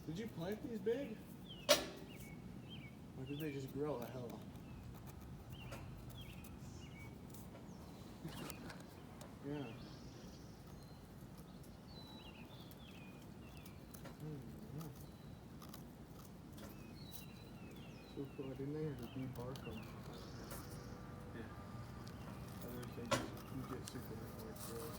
Did you plant these big? Or did they just grow a hell? Yeah. So cool, didn't they? Or did we bark them? Yeah. Others, they just, you get super like gross.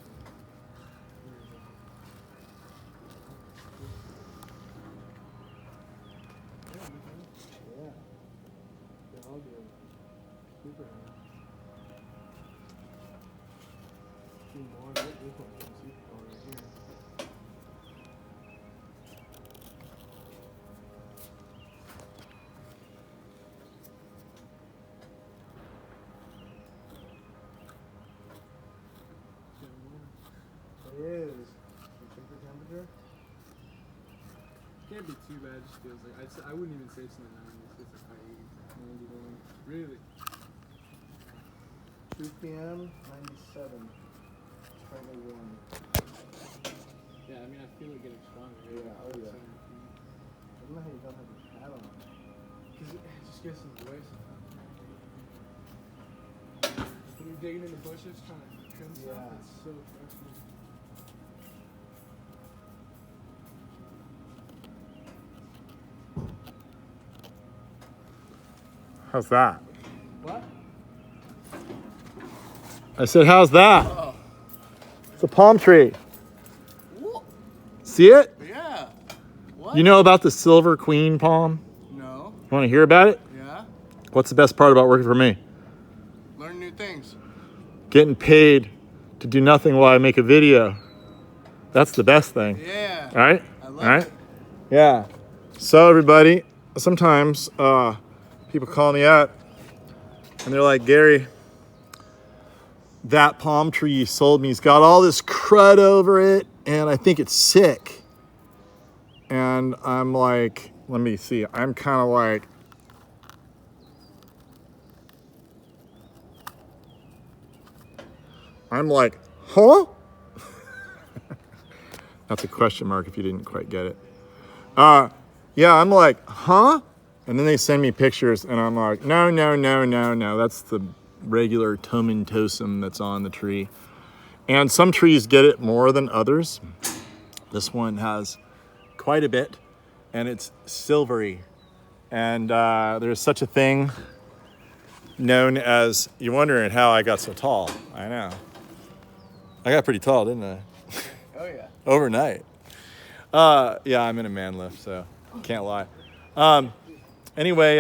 Yeah. They're all good. Super nice. Two more. This one's from super cool right here. It is. You check the temperature? Can't be too bad. It just feels like I wouldn't even say it's in the 90s. It's like high 80s, 91. Really? 2 p.m. 97. Try to 1. Yeah, I mean I feel it getting stronger. Right? Yeah, oh yeah. I don't know how you don't have a hat on. Because it just gets in the way sometimes. When you're digging in the bushes trying to trim stuff, it's so frustrating. How's that? What? I said, how's that? Oh. It's a palm tree. What? See it? Yeah. What? You know about the silver queen palm? No. You want to hear about it? Yeah. What's the best part about working for me? Learn new things. Getting paid to do nothing while I make a video. That's the best thing. Yeah. All right? I love All right? it. Yeah. So everybody, sometimes people call me up and they're like, Gary, that palm tree you sold me has got all this crud over it and I think it's sick. And I'm like, let me see. I'm kind of like, huh? That's a question mark if you didn't quite get it. Yeah, I'm like, huh? And then they send me pictures and I'm like, no. That's the regular tomentosum that's on the tree. And some trees get it more than others. This one has quite a bit and it's silvery. And there's such a thing known as, you're wondering how I got so tall. I know. I got pretty tall, didn't I? Oh yeah. Overnight. Yeah, I'm in a man lift, so can't lie. Anyway,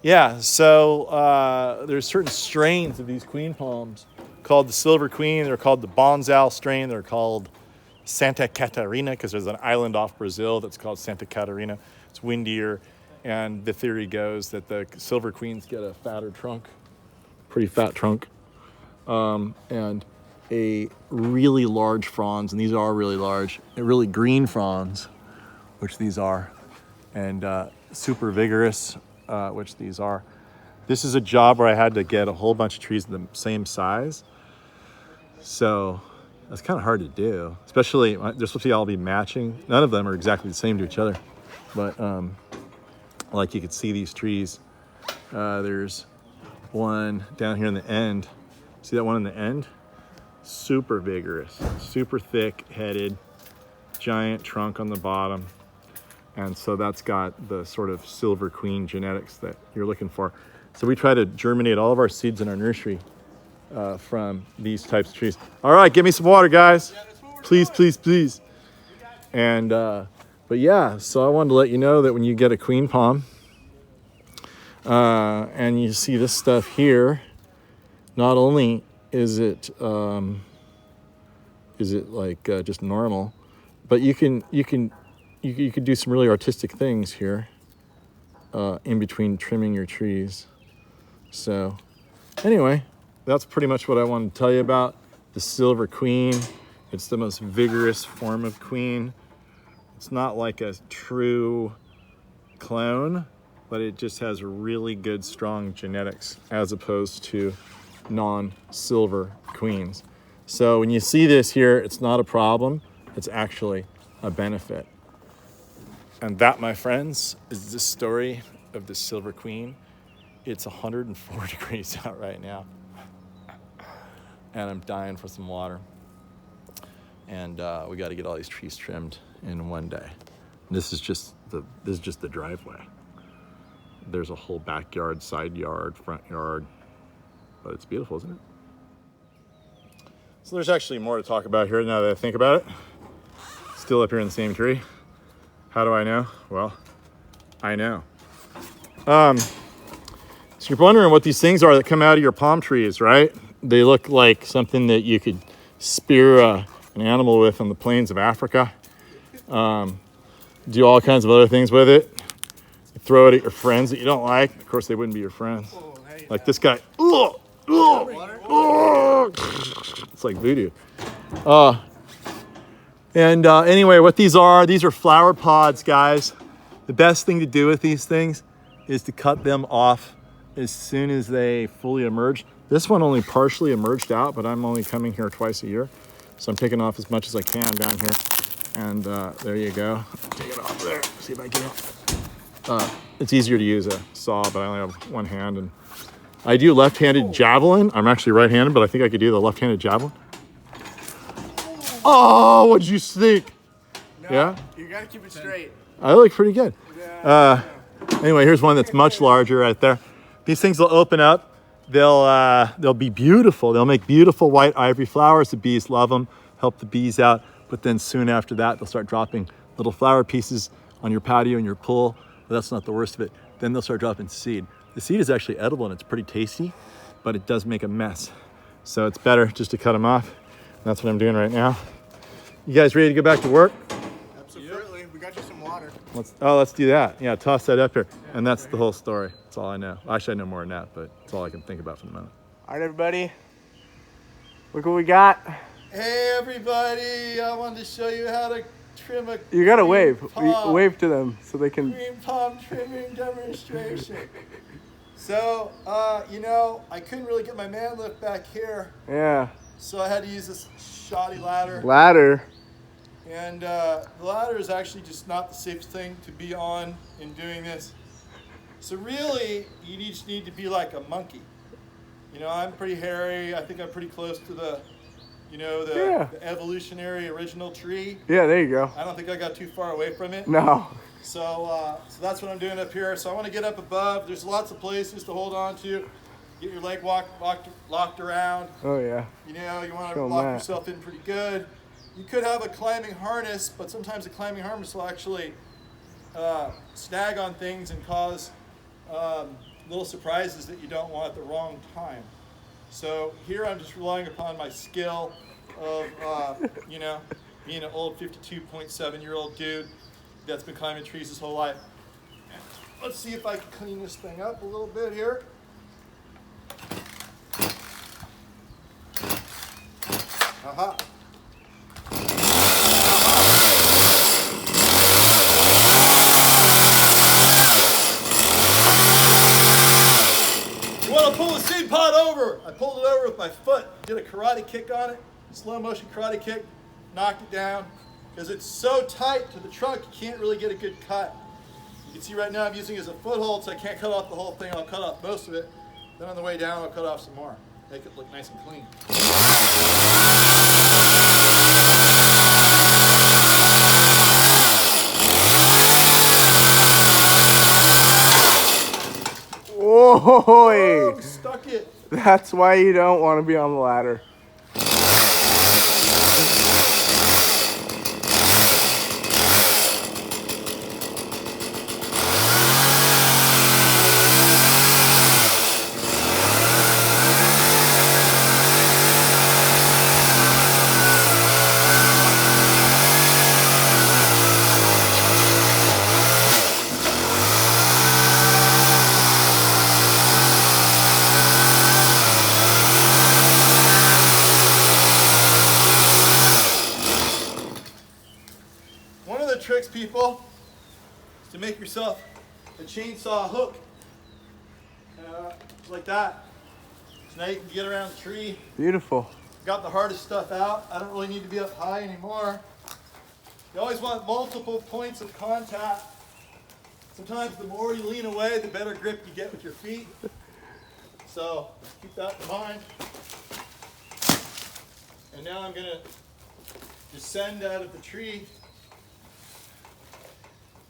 yeah, so there's certain strains of these queen palms called the Silver Queen. They're called the Bonsal strain. They're called Santa Catarina because there's an island off Brazil that's called Santa Catarina. It's windier, and the theory goes that the Silver Queens get a fatter trunk, pretty fat trunk, and a really large fronds, and these are really large, really green fronds, which these are, and super vigorous, which these are. This is a job where I had to get a whole bunch of trees the same size, so that's kind of hard to do, especially they're supposed to all be matching. None of them are exactly the same to each other, but like you could see these trees. There's one down here in the end. See that one in the end? Super vigorous, super thick headed, giant trunk on the bottom. And so that's got the sort of Silver Queen genetics that you're looking for. So we try to germinate all of our seeds in our nursery from these types of trees. All right, give me some water, guys. Please. And, but yeah, so I wanted to let you know that when you get a queen palm and you see this stuff here, not only is it like just normal, but you could do some really artistic things here in between trimming your trees. So anyway, that's pretty much what I wanted to tell you about the Silver Queen. It's the most vigorous form of queen. It's not like a true clone, but it just has really good, strong genetics as opposed to non-silver queens. So when you see this here, it's not a problem. It's actually a benefit. And that, my friends, is the story of the Silver Queen. It's 104 degrees out right now. And I'm dying for some water. And we got to get all these trees trimmed in one day. This is just the driveway. There's a whole backyard, side yard, front yard, but it's beautiful, isn't it? So there's actually more to talk about here now that I think about it. Still up here in the same tree. How do I know? Well, I know. So you're wondering what these things are that come out of your palm trees, right? They look like something that you could spear an animal with on the plains of Africa. Do all kinds of other things with it. You throw it at your friends that you don't like. Of course, they wouldn't be your friends. Like this guy. It's like voodoo. Anyway, what these are flower pods, guys. The best thing to do with these things is to cut them off as soon as they fully emerge. This one only partially emerged out, but I'm only coming here twice a year. So I'm taking off as much as I can down here. And there you go. Take it off there. See if I can get it. It's easier to use a saw, but I only have one hand. And I do left-handed javelin. I'm actually right-handed, but I think I could do the left-handed javelin. Oh, what'd you think? No, yeah? You gotta keep it straight. I look pretty good. Yeah. Anyway, here's one that's much larger right there. These things will open up. They'll be beautiful. They'll make beautiful white ivory flowers. The bees love them, help the bees out. But then soon after that, they'll start dropping little flower pieces on your patio and your pool. But that's not the worst of it. Then they'll start dropping seed. The seed is actually edible and it's pretty tasty, but it does make a mess. So it's better just to cut them off. That's what I'm doing right now. You guys ready to go back to work? Absolutely. We got you some water. Let's do that. Yeah, toss that up here. And that's the whole story. That's all I know. Actually, I know more than that, but it's all I can think about for the moment. All right, everybody. Look what we got. Hey, everybody. I wanted to show you how to trim a You gotta wave. palm. Wave to them so they can. Green palm trimming demonstration. So, I couldn't really get my man lift back here, Yeah. so I had to use this shoddy ladder. Ladder. And the ladder is actually just not the safest thing to be on in doing this. So really, you just need to be like a monkey. I'm pretty hairy. I think I'm pretty close to the the evolutionary original tree. Yeah, there you go. I don't think I got too far away from it. No. So that's what I'm doing up here. So I want to get up above. There's lots of places to hold on to. Get your leg locked around. Oh, yeah. You want to Show 'em lock that. yourself in pretty good. You could have a climbing harness, but sometimes a climbing harness will actually snag on things and cause little surprises that you don't want at the wrong time. So here I'm just relying upon my skill of, being an old 52.7-year-old dude that's been climbing trees his whole life. Let's see if I can clean this thing up a little bit here. Aha. You want to pull the seed pod over? I pulled it over with my foot, did a karate kick on it, slow motion karate kick, knocked it down. Because it's so tight to the trunk, you can't really get a good cut. You can see right now I'm using it as a foothold, so I can't cut off the whole thing. I'll cut off most of it. Then on the way down, I'll cut off some more. Make it look nice and clean. Whoa! Oh, stuck it. That's why you don't want to be on the ladder. One of the tricks, people, is to make yourself a chainsaw hook. Just like that. So now you can get around the tree. Beautiful. Got the hardest stuff out. I don't really need to be up high anymore. You always want multiple points of contact. Sometimes the more you lean away, the better grip you get with your feet. So keep that in mind. And now I'm gonna descend out of the tree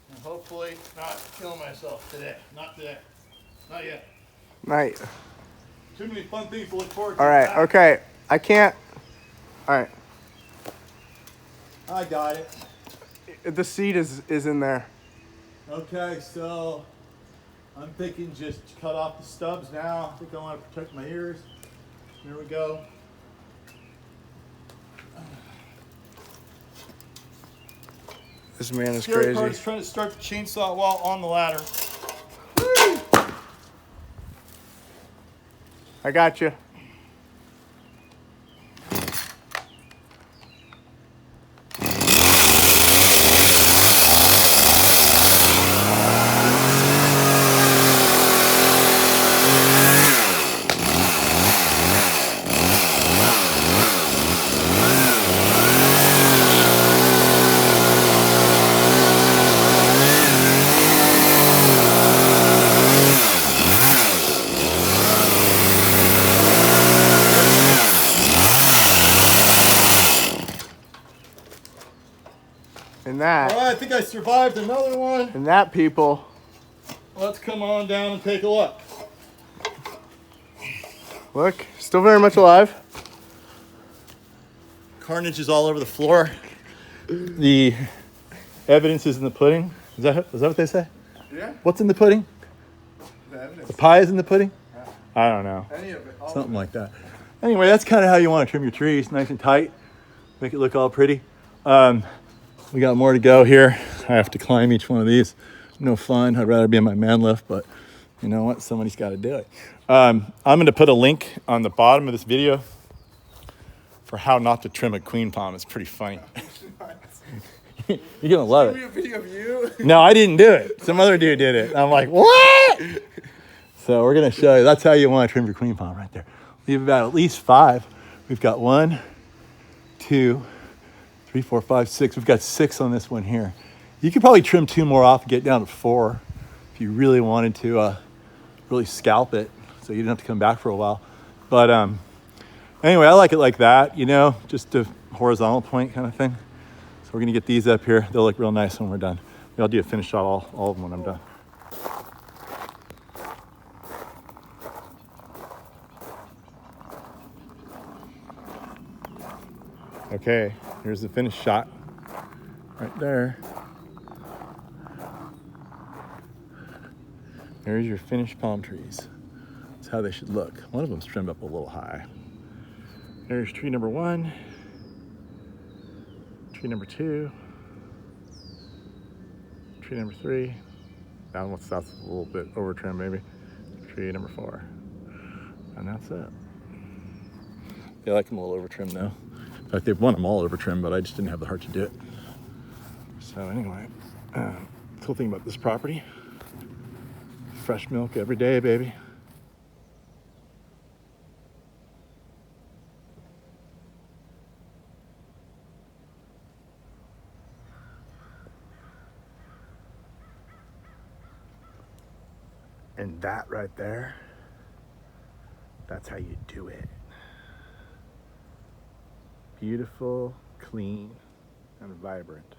and hopefully not kill myself today. Not today. Not yet. Night. Too many fun things to look forward to. All right. Okay. I can't. All right. I got it. The seat is in there. Okay, so I'm thinking just cut off the stubs now. I think I want to protect my ears. Here we go. This man is Scary part crazy. is trying to start the chainsaw while on the ladder. I got you. And that, All right, I think I survived another one. and that, people. Let's come on down and take a look. Look, still very much alive. Carnage is all over the floor. The evidence is in the pudding. Is that what they say? Yeah. What's in the pudding? The evidence. The pie is in the pudding? I don't know. Any of it. All Something like that. Anyway, that's kind of how you want to trim your trees, nice and tight. Make it look all pretty. We got more to go here. I have to climb each one of these. No fun. I'd rather be in my man lift, but you know what? Somebody's got to do it. I'm going to put a link on the bottom of this video for how not to trim a queen palm. It's pretty funny. You're going to love it. a video of you. No, I didn't do it. Some other dude did it. I'm like, what? So we're going to show you. That's how you want to trim your queen palm right there. Leave about at least 5. We've got 1, 2, 3, 4, 5, 6. We've got 6 on this one here. You could probably trim 2 more off and get down to 4 if you really wanted to really scalp it so you didn't have to come back for a while. But anyway, I like it like that, you know, just a horizontal point kind of thing. So we're going to get these up here. They'll look real nice when we're done. Maybe I'll do a finish shot all of them when I'm done. Okay, here's the finished shot right there. There's your finished palm trees. That's how they should look. One of them's trimmed up a little high. There's tree number 1, tree number 2, tree number 3. That one's a little bit over trimmed maybe. Tree number 4. And that's it. Yeah, I like them a little over trimmed though. In fact, they want them all over trimmed, but I just didn't have the heart to do it. So anyway, cool thing about this property, fresh milk every day, baby. And that right there, that's how you do it. Beautiful, clean, and vibrant.